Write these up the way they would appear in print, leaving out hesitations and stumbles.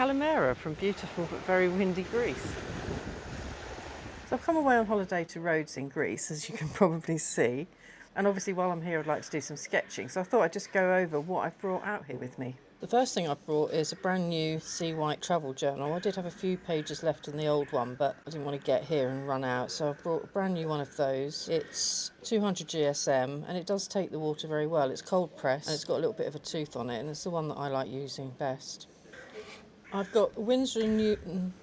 Calimera from beautiful but very windy Greece. So I've come away on holiday to Rhodes in Greece, as you can probably see. And obviously while I'm here I'd like to do some sketching, so I thought I'd just go over what I've brought out here with me. The first thing I've brought is a brand new Sea White travel journal. I did have a few pages left in the old one, but I didn't want to get here and run out, so I've brought a brand new one of those. It's 200 GSM and it does take the water very well. It's cold pressed and it's got a little bit of a tooth on it, and it's the one that I like using best. I've got Winsor & Newton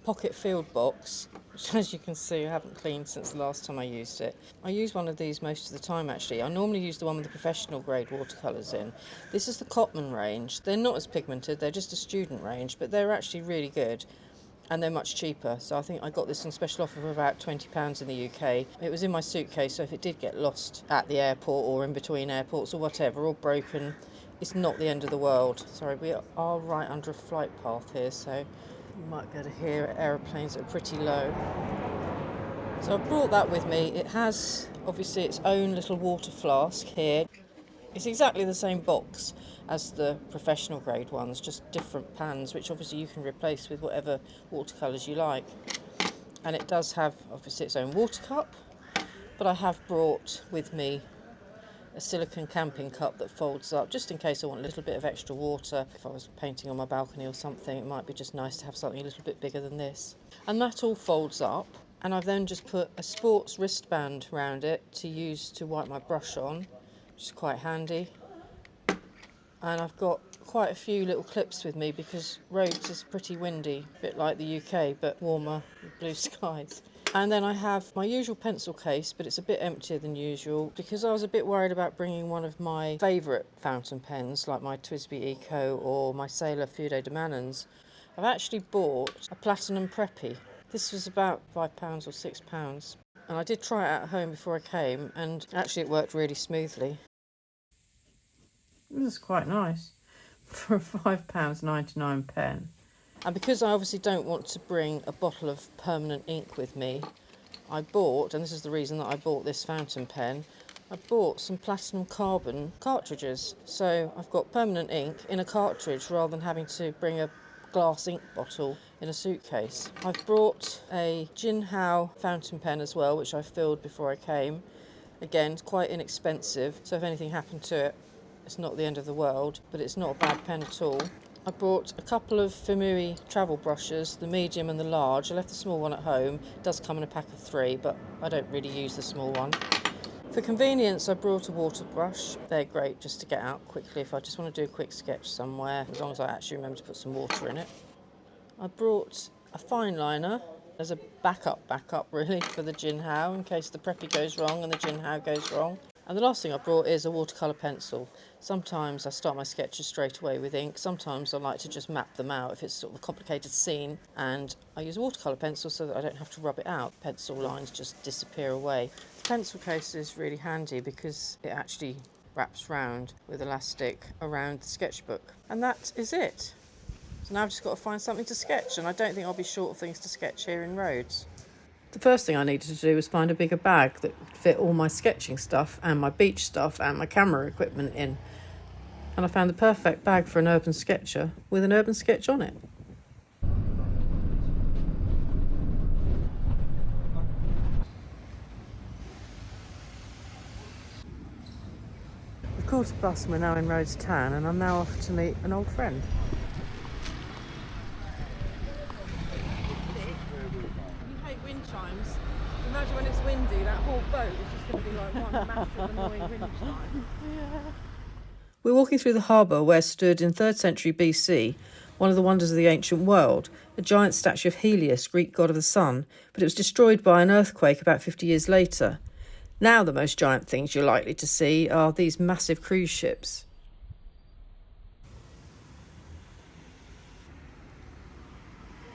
pocket field box, which as you can see I haven't cleaned since the last time I used it. I use one of these most of the time actually. I normally use the one with the professional grade watercolours in. This is the Cotman range. They're not as pigmented, they're just a student range, but they're actually really good and they're much cheaper. So I think I got this on special offer for about £20 in the UK. It was in my suitcase, so if it did get lost at the airport or in between airports or whatever, or broken, it's not the end of the world. Sorry, we are right under a flight path here, so you might be able to hear aeroplanes that are pretty low. So I've brought that with me. It has obviously its own little water flask here. It's exactly the same box as the professional grade ones, just different pans, which obviously you can replace with whatever watercolours you like. And it does have obviously its own water cup, but I have brought with me a silicone camping cup that folds up, just in case I want a little bit of extra water. If I was painting on my balcony or something, it might be just nice to have something a little bit bigger than this. And that all folds up, and I've then just put a sports wristband around it to use to wipe my brush on, which is quite handy. And I've got quite a few little clips with me because Rhodes is pretty windy, a bit like the UK, but warmer with blue skies. And then I have my usual pencil case, but it's a bit emptier than usual because I was a bit worried about bringing one of my favourite fountain pens, like my TWSBI Eco or my Sailor Fude de Manons. I've actually bought a Platinum Preppy. This was about £5 or £6. And I did try it at home before I came, and actually it worked really smoothly. This is quite nice for a £5.99 pen. And because I obviously don't want to bring a bottle of permanent ink with me, I bought, and this is the reason that I bought this fountain pen, I bought some platinum carbon cartridges. So I've got permanent ink in a cartridge rather than having to bring a glass ink bottle in a suitcase. I've brought a Jinhao fountain pen as well, which I filled before I came. Again, it's quite inexpensive, so if anything happened to it, it's not the end of the world, but it's not a bad pen at all. I brought a couple of Fumui travel brushes, the medium and the large. I left the small one at home. It does come in a pack of 3, but I don't really use the small one. For convenience, I brought a water brush. They're great just to get out quickly if I just want to do a quick sketch somewhere, as long as I actually remember to put some water in it. I brought a fine liner as a backup really for the Jinhao in case the Preppy goes wrong and the Jinhao goes wrong. And the last thing I brought is a watercolour pencil. Sometimes I start my sketches straight away with ink. Sometimes I like to just map them out if it's sort of a complicated scene. And I use a watercolour pencil so that I don't have to rub it out. Pencil lines just disappear away. The pencil case is really handy because it actually wraps round with elastic around the sketchbook. And that is it. So now I've just got to find something to sketch, and I don't think I'll be short of things to sketch here in Rhodes. The first thing I needed to do was find a bigger bag that would fit all my sketching stuff and my beach stuff and my camera equipment in. And I found the perfect bag for an urban sketcher with an urban sketch on it. We've caught a bus and we're now in Rhodes town, and I'm now off to meet an old friend. Wind chimes. Imagine when it's windy, that whole boat is just going to be like one massive annoying wind chime. Yeah. We're walking through the harbour where stood in 3rd century BC one of the wonders of the ancient world, a giant statue of Helios, Greek god of the sun, but it was destroyed by an earthquake about 50 years later. Now the most giant things you're likely to see are these massive cruise ships.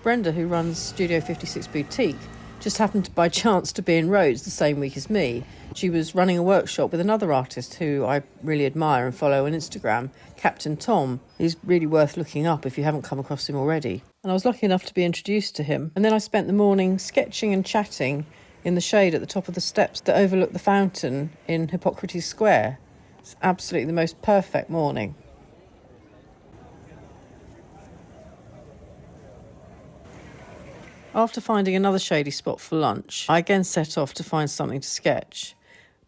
Brenda, who runs Studio 56 Boutique, just happened by chance to be in Rhodes the same week as me. She was running a workshop with another artist who I really admire and follow on Instagram, Captain Tom. He's really worth looking up if you haven't come across him already. And I was lucky enough to be introduced to him. And then I spent the morning sketching and chatting in the shade at the top of the steps that overlook the fountain in Hippocrates Square. It's absolutely the most perfect morning. After finding another shady spot for lunch, I again set off to find something to sketch.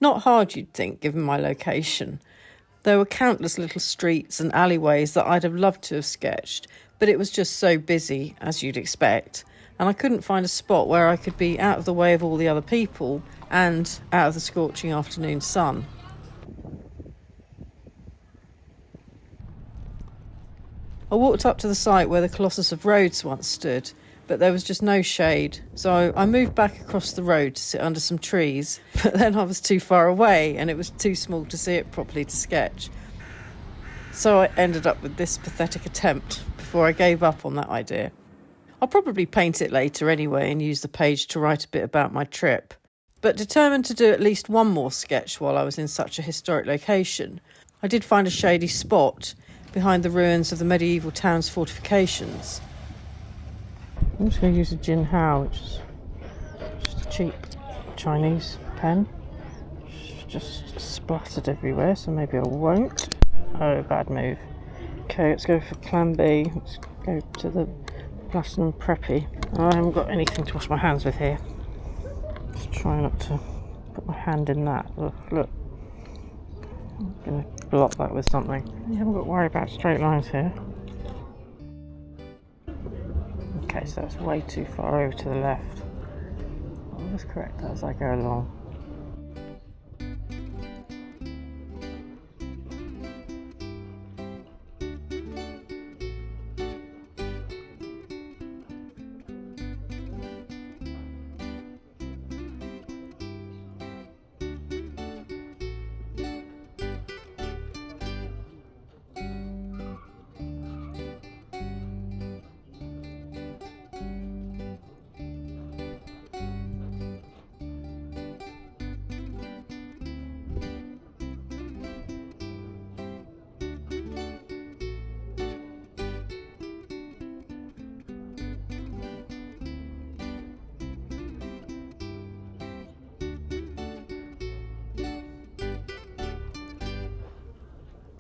Not hard, you'd think, given my location. There were countless little streets and alleyways that I'd have loved to have sketched, but it was just so busy, as you'd expect, and I couldn't find a spot where I could be out of the way of all the other people and out of the scorching afternoon sun. I walked up to the site where the Colossus of Rhodes once stood, but there was just no shade, so I moved back across the road to sit under some trees, but then I was too far away and it was too small to see it properly to sketch. So I ended up with this pathetic attempt before I gave up on that idea. I'll probably paint it later anyway and use the page to write a bit about my trip. But determined to do at least one more sketch while I was in such a historic location, I did find a shady spot behind the ruins of the medieval town's fortifications. I'm just going to use a Jin Hao, which is just a cheap Chinese pen. Just splattered everywhere, so maybe I won't. Oh, bad move. Okay, let's go for plan B. Let's go to the Platinum Preppy. I haven't got anything to wash my hands with here. Just try not to put my hand in that. Look. I'm going to block that with something. You haven't got to worry about straight lines here. Okay, so that's way too far over to the left. I'll just correct that as I go along.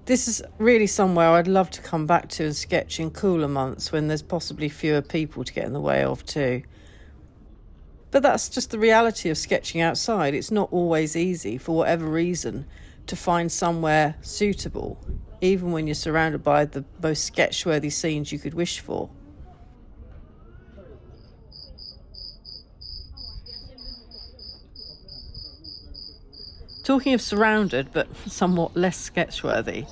This is really somewhere I'd love to come back to and sketch in cooler months when there's possibly fewer people to get in the way of too. But that's just the reality of sketching outside. It's not always easy, for whatever reason, to find somewhere suitable, even when you're surrounded by the most sketch-worthy scenes you could wish for. Talking of surrounded, but somewhat less sketch-worthy,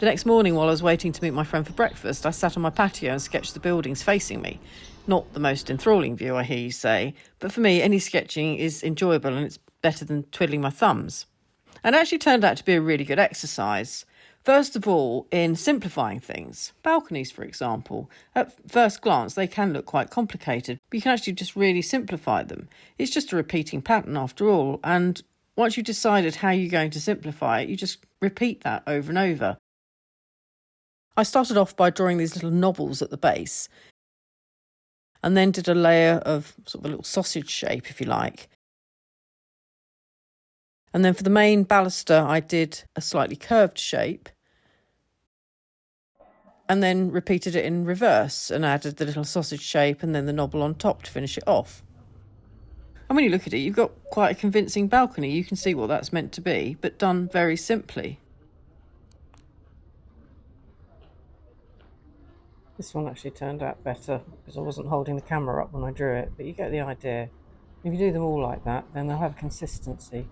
the next morning while I was waiting to meet my friend for breakfast, I sat on my patio and sketched the buildings facing me. Not the most enthralling view, I hear you say, but for me, any sketching is enjoyable and it's better than twiddling my thumbs. And it actually turned out to be a really good exercise. First of all, in simplifying things. Balconies, for example. At first glance, they can look quite complicated, but you can actually just really simplify them. It's just a repeating pattern after all, and once you've decided how you're going to simplify it, you just repeat that over and over. I started off by drawing these little knobbles at the base, and then did a layer of sort of a little sausage shape, if you like. And then for the main baluster, I did a slightly curved shape, and then repeated it in reverse and added the little sausage shape and then the knobble on top to finish it off. And when you look at it, you've got quite a convincing balcony. You can see what that's meant to be, but done very simply. This one actually turned out better because I wasn't holding the camera up when I drew it, but you get the idea. If you do them all like that, then they'll have consistency.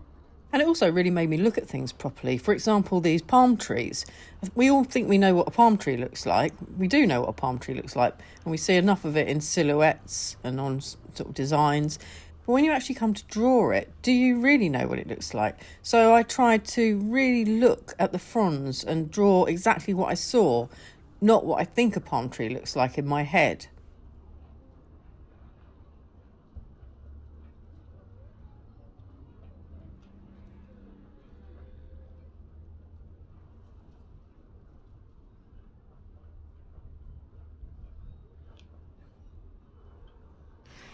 And it also really made me look at things properly. For example, these palm trees. We all think we know what a palm tree looks like. We do know what a palm tree looks like, and we see enough of it in silhouettes and on sort of designs. But when you actually come to draw it, do you really know what it looks like? So I tried to really look at the fronds and draw exactly what I saw, not what I think a palm tree looks like in my head.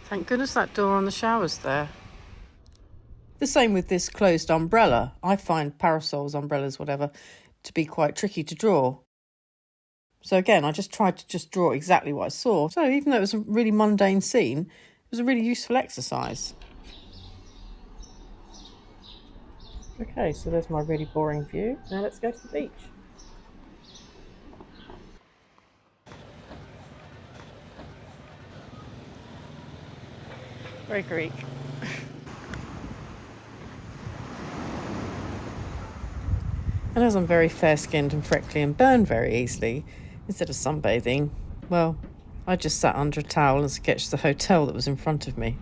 Thank goodness that door on the shower's there. The same with this closed umbrella. I find parasols, umbrellas, whatever, to be quite tricky to draw. So again, I just tried to just draw exactly what I saw. So even though it was a really mundane scene, was a really useful exercise. Okay, so there's my really boring view. Now let's go to the beach. Very Greek. And as I'm very fair-skinned and freckly and burn very easily, instead of sunbathing, well, I just sat under a towel and sketched the hotel that was in front of me.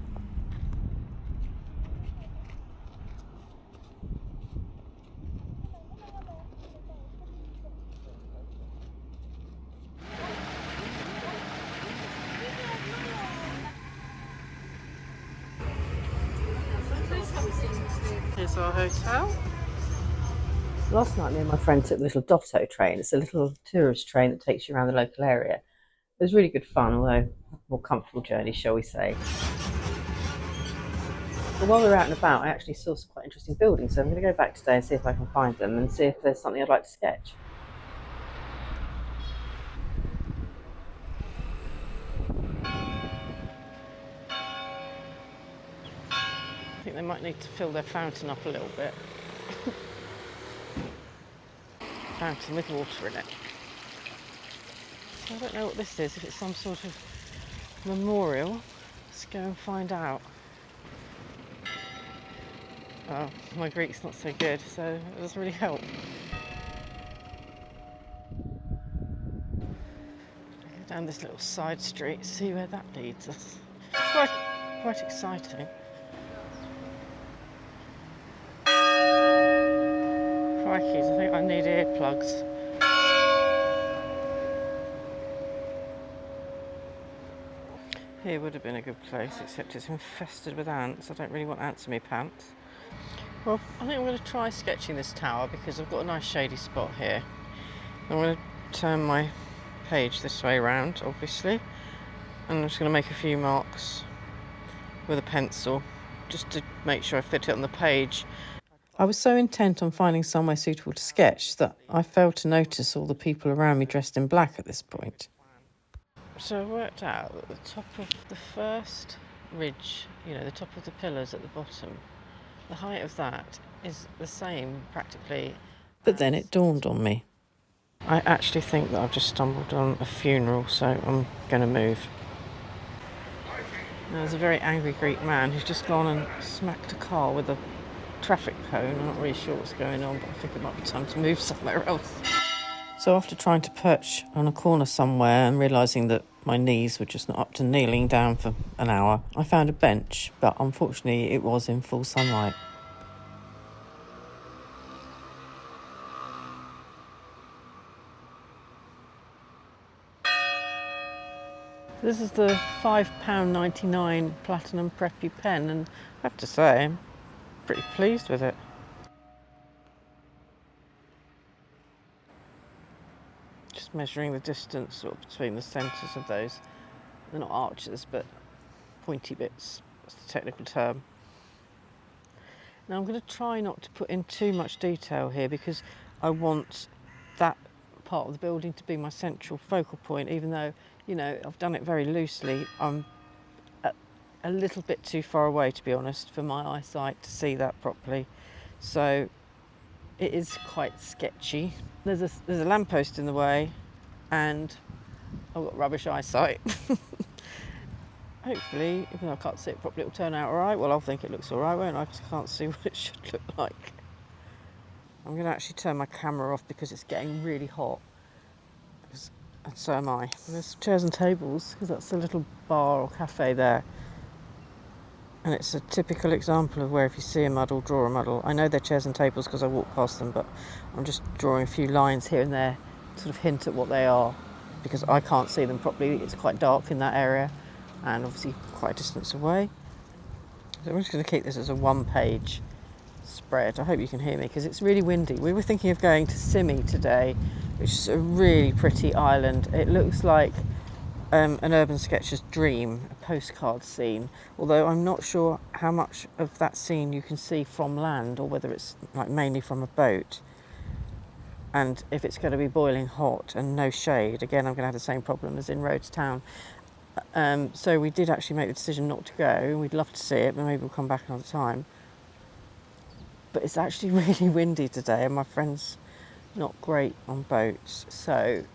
Here's our hotel. Last night, me and my friend took the little Dotto train. It's a little tourist train that takes you around the local area. It was really good fun, although a more comfortable journey, shall we say. But while we were out and about, I actually saw some quite interesting buildings, so I'm going to go back today and see if I can find them and see if there's something I'd like to sketch. I think they might need to fill their fountain up a little bit. Fountain with water in it. So I don't know what this is, if it's some sort of memorial. Let's go and find out. Oh, my Greek's not so good, so it doesn't really help. Go down this little side street, see where that leads us. It's quite exciting. Crikey, I think I need earplugs. Here would have been a good place, except it's infested with ants. I don't really want ants in my pants. Well, I think I'm going to try sketching this tower because I've got a nice shady spot here. I'm going to turn my page this way around, obviously, and I'm just going to make a few marks with a pencil just to make sure I fit it on the page. I was so intent on finding somewhere suitable to sketch that I failed to notice all the people around me dressed in black at this point. So I worked out that the top of the first ridge, the top of the pillars at the bottom, the height of that is the same practically. But then it dawned on me. I actually think that I've just stumbled on a funeral, so I'm going to move. Now, there's a very angry Greek man who's just gone and smacked a car with a traffic cone. I'm not really sure what's going on, but I think it might be time to move somewhere else. So after trying to perch on a corner somewhere and realising that my knees were just not up to kneeling down for an hour, I found a bench, but unfortunately it was in full sunlight. This is the £5.99 Platinum Preppy pen, and I have to say, I'm pretty pleased with it. Just measuring the distance sort of between the centres of those. They're not arches, but pointy bits. That's the technical term. Now I'm going to try not to put in too much detail here because I want that part of the building to be my central focal point, even though, I've done it very loosely. I'm a little bit too far away, to be honest, for my eyesight to see that properly. So it is quite sketchy. There's a lamppost in the way and I've got rubbish eyesight. Hopefully, even though I can't see it properly, it'll turn out all right. Well, I'll think it looks all right, won't I? I just can't see what it should look like. I'm going to actually turn my camera off because it's getting really hot. And so am I. And there's chairs and tables because that's a little bar or cafe there. And it's a typical example of where if you see a muddle, draw a muddle. I know they're chairs and tables because I walk past them, but I'm just drawing a few lines here and there to sort of hint at what they are because I can't see them properly. It's quite dark in that area and obviously quite a distance away. So I'm just going to keep this as a one-page spread. I hope you can hear me because it's really windy. We were thinking of going to Simi today, which is a really pretty island. It looks like an urban sketcher's dream, a postcard scene, although I'm not sure how much of that scene you can see from land or whether it's like mainly from a boat. And if it's going to be boiling hot and no shade, again I'm going to have the same problem as in Rhodes town. So we did actually make the decision not to go. We'd love to see it, but maybe we'll come back another time. But it's actually really windy today, and my friend's not great on boats, and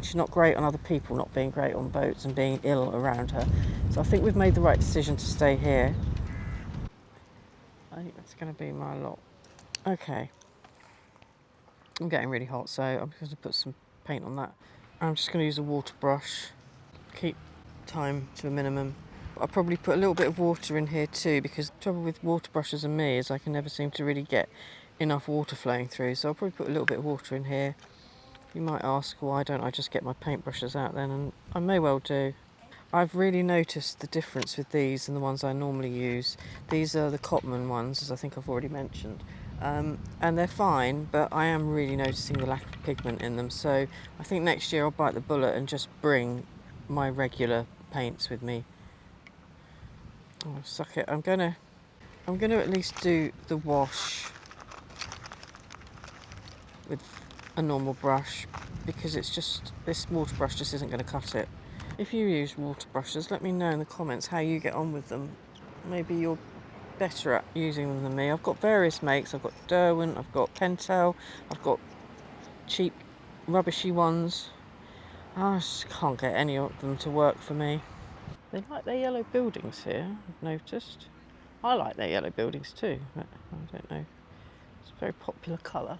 she's not great on other people not being great on boats and being ill around her. So I think we've made the right decision to stay here. I think that's going to be my lot. Okay. I'm getting really hot, so I'm going to put some paint on that. I'm just going to use a water brush, keep time to a minimum. I'll probably put a little bit of water in here too, because the trouble with water brushes and me is I can never seem to really get enough water flowing through, so I'll probably put a little bit of water in here. You might ask, why don't I just get my paintbrushes out then? And I may well do. I've really noticed the difference with these and the ones I normally use. These are the Cotman ones, as I think I've already mentioned. And they're fine, but I am really noticing the lack of pigment in them. So I think next year I'll bite the bullet and just bring my regular paints with me. Oh, suck it. I'm gonna at least do the wash with a normal brush, because it's just, this water brush just isn't going to cut it. If you use water brushes, let me know in the comments how you get on with them. Maybe you're better at using them than me. I've got various makes. I've got Derwent, I've got Pentel, I've got cheap rubbishy ones. I just can't get any of them to work for me. They like their yellow buildings here, I've noticed. I like their yellow buildings too, but I don't know. It's a very popular colour.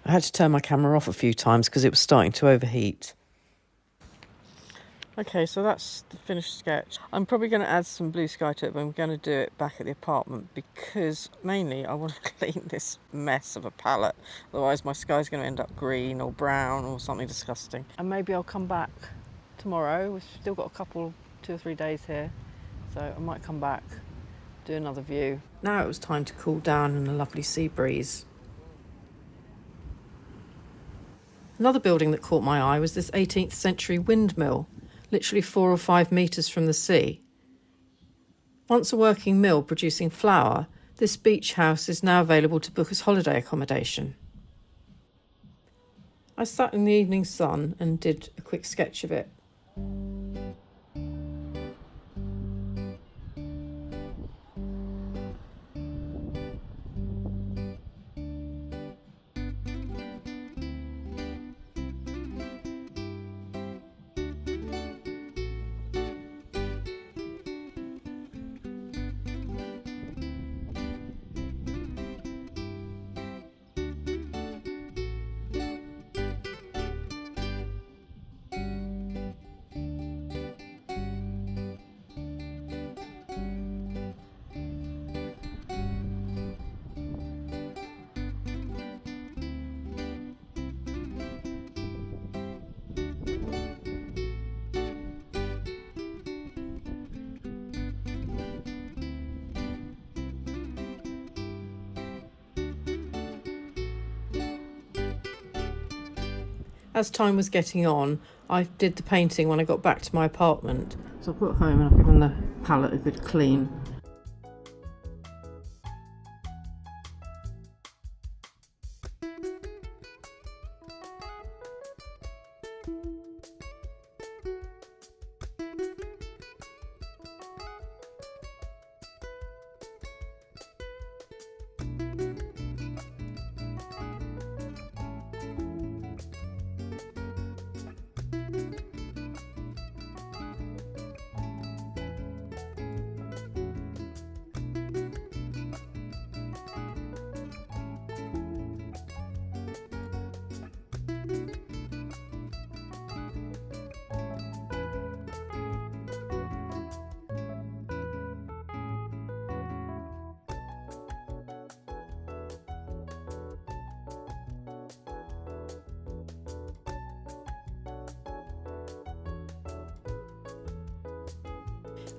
I had to turn my camera off a few times because it was starting to overheat. Okay, so that's the finished sketch. I'm probably going to add some blue sky to it, but I'm going to do it back at the apartment because mainly I want to clean this mess of a palette. Otherwise my sky's going to end up green or brown or something disgusting. And maybe I'll come back tomorrow. We've still got 2 or 3 days here, so I might come back, do another view. Now it was time to cool down in a lovely sea breeze. Another building that caught my eye was this 18th century windmill, literally 4 or 5 metres from the sea. Once a working mill producing flour, this beach house is now available to book as holiday accommodation. I sat in the evening sun and did a quick sketch of it. As time was getting on, I did the painting when I got back to my apartment. So I've got home and I've given the palette a good clean.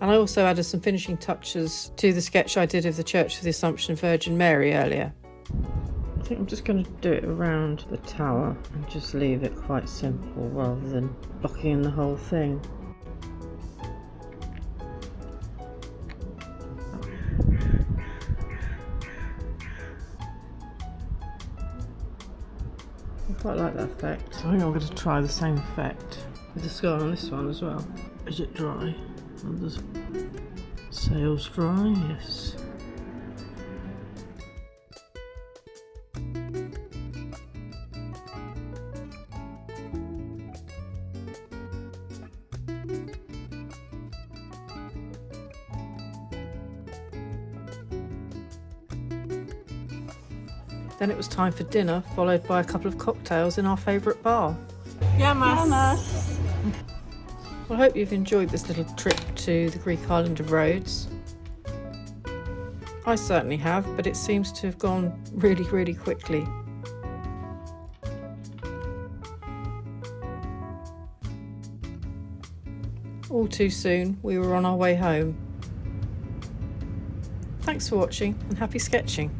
And I also added some finishing touches to the sketch I did of the Church of the Assumption of Virgin Mary earlier. I think I'm just going to do it around the tower and just leave it quite simple rather than blocking in the whole thing. I quite like that effect. I think I'm going to try the same effect with the sky on this one as well. I Is it dry? Are the sails dry? Yes. Then it was time for dinner, followed by a couple of cocktails in our favourite bar. Yamas. Well, I hope you've enjoyed this little trip to the Greek island of Rhodes. I certainly have, but it seems to have gone really, really quickly. All too soon, we were on our way home. Thanks for watching and happy sketching.